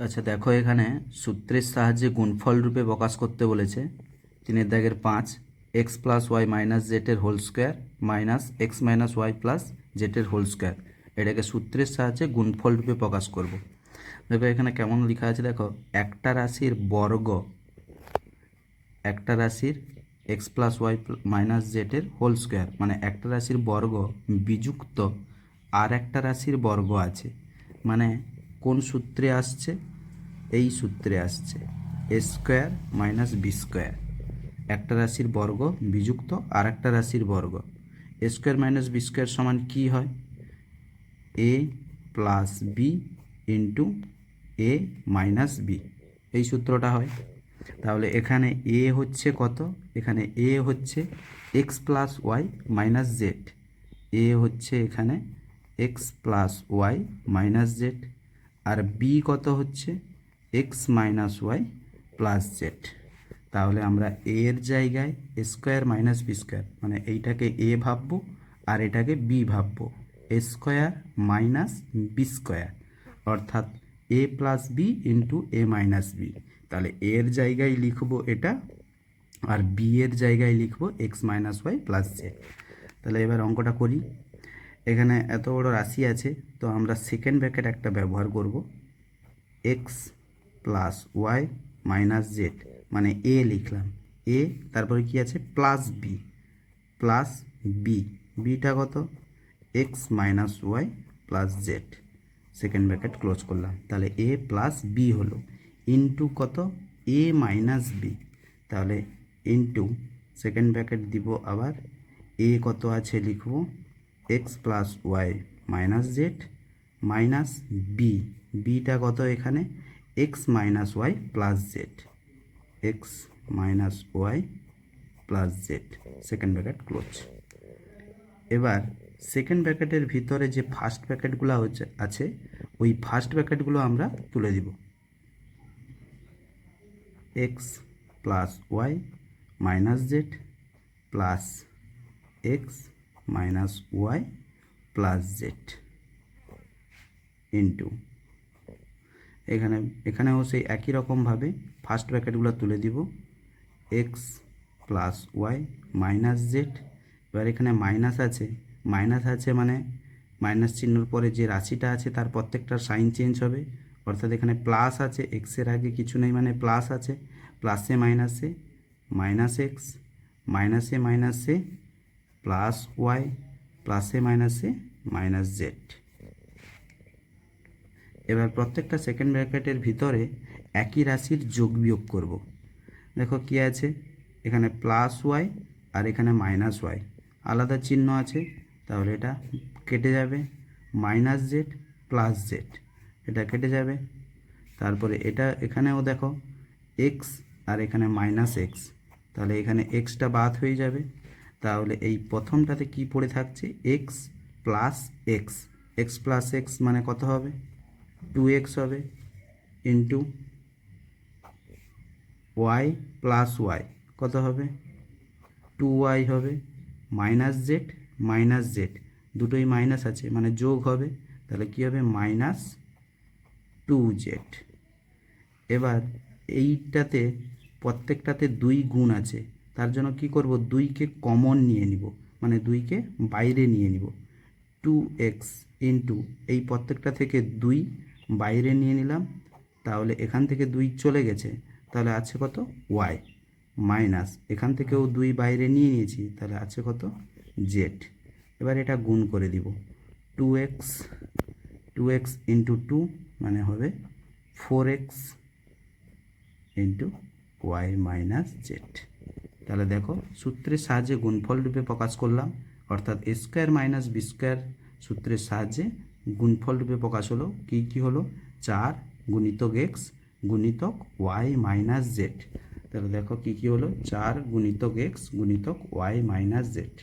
আচ্ছা দেখো, এখানে সূত্রের সাহায্যে গুণফল রূপে প্রকাশ করতে বলেছে। 3-5 এক্স প্লাস ওয়াই মাইনাস জেটের whole square minus x minus y plus জেটের হোল স্কোয়ার, এটাকে সূত্রের সাহায্যে গুণফল রূপে প্রকাশ করব। দেখো এখানে কেমন লেখা আছে, দেখো একটা রাশির বর্গ, একটা রাশির এক্স প্লাস ওয়াই মাইনাস জেটের হোল স্কোয়ার, মানে একটা রাশির বর্গ বিযুক্ত আর একটা রাশির বর্গ আছে, মানে কোন সূত্রে আসছে? এই সূত্রে আসছে এ স্কোয়ার মাইনাস বি স্কোয়ার। একটা রাশির বর্গ বিযুক্ত আর একটা রাশির বর্গ, এ স্কোয়ার মাইনাস বি স্কোয়ার সমান কী হয়? এ প্লাস বি ইন্টু এ মাইনাস বি, এই সূত্রটা হয়। তাহলে এখানে এ হচ্ছে কত? এখানে এ হচ্ছে x plus y minus z, A হচ্ছে এখানে x plus y minus z, আর বি কত হচ্ছে? X minus y plus z. তাহলে আমরা এর জায়গায় স্কোয়ার মাইনাস বি স্কোয়ার, মানে এইটাকে এ ভাববো আর এটাকে বি ভাববো, এ স্কোয়ার মাইনাস বি স্কোয়ার, অর্থাৎ এ প্লাস বি ইন্টু এ মাইনাস বি। তাহলে এর জায়গায় লিখবো এটা, আর বি এর জায়গায় লিখবো x minus y plus z. তাহলে এবার অঙ্কটা করি। এখানে এত বড় রাশি আছে, তো আমরা সেকেন্ড ব্র্যাকেট একটা ব্যবহার করব। X plus y minus z, মানে এ লিখলাম, এ তারপরে কি আছে? প্লাস বি, প্লাস বি, বিটা কত? X minus y plus z, second bracket close করলাম। তাহলে এ প্লাস বি হলো ইন্টু কত? এ মাইনাস বি, তাহলে ইন্টু সেকেন্ড ব্র্যাকেট দিব আবার, এ কত আছে লিখব x plus y minus z minus B, বিটা কত এখানে? X minus y plus z, x minus y plus z, second bracket close. এবার সেকেন্ড ব্র্যাকেটের ভিতরে যে ফার্স্ট ব্র্যাকেটগুলো আছে, ওই ফার্স্ট ব্র্যাকেটগুলো আমরা তুলে দিব। X plus y minus z plus x minus y plus z into, এখানেও সেই একই রকমভাবে ফার্স্ট ব্র্যাকেটগুলো তুলে দিব। X plus y minus z, এবার এখানে মাইনাস আছে মানে মাইনাস চিহ্নর পরে যে রাশিটা আছে তার প্রত্যেকটার সাইন চেঞ্জ হবে, অর্থাৎ এখানে প্লাস আছে, এক্সের আগে কিছু নেই মানে প্লাস আছে, প্লাসে মাইনাসে মাইনাস এক্স, মাইনাসে মাইনাসে প্লাস ওয়াই, প্লাসে মাইনাসে মাইনাস জেড। এবার প্রত্যেকটা সেকেন্ড ব্র্যাকেটের ভিতরে একই রাশির যোগ বিয়োগ করব। দেখো কি আছে, এখানে প্লাস ওয়াই আর এখানে মাইনাস ওয়াই, আলাদা চিহ্ন আছে, তাহলে এটা কেটে যাবে, মাইনাস জেড প্লাস জেড, এটা কেটে যাবে। তারপরে এটা এখানেও দেখো এক্স আর এখানে মাইনাস এক্স, তাহলে এখানে এক্সটা বাদ হয়ে যাবে। তাহলে এই প্রথমটাতে কি পড়ে থাকছে? X plus x, x plus x মানে কত হবে? 2x হবে ইন্টু ওয়াই প্লাস ওয়াই কত হবে? 2y হবে, মাইনাস জেড দুটোই মাইনাস আছে মানে যোগ হবে, তাহলে কী হবে? Minus 2z। এবার এইটাতে প্রত্যেকটাতে 2 গুণ আছে, তার জন্য কি করব? 2কে কমন নিয়ে নিব, মানে 2কে বাইরে নিয়ে নিব। 2x ইন্টু এই প্রত্যেকটা থেকে 2 বাইরে নিয়ে নিলাম, তাহলে এখান থেকে 2 চলে গেছে, তাহলে আছে কত? y, মাইনাস এখান থেকেও 2 বাইরে নিয়ে নিয়েছি, তাহলে আছে কত? z। এবার এটা গুণ করে দিব, 2x ইন্টু 2 মানে হবে 4x into Y minus Z. তাহলে দেখো সূত্রের সাহায্যে গুণফল রূপে প্রকাশ করলাম, অর্থাৎ এ স্কোয়ার মাইনাস বি স্কোয়ার সূত্রের সাহায্যে গুণফল রূপে প্রকাশ হলো। কি হলো? 4 গুণিতক এক্স গুণিতক ওয়াই মাইনাস জেড। তাহলে দেখো কি হলো? 4 গুণিতক এক্স গুণিতক ওয়াই মাইনাস জেড।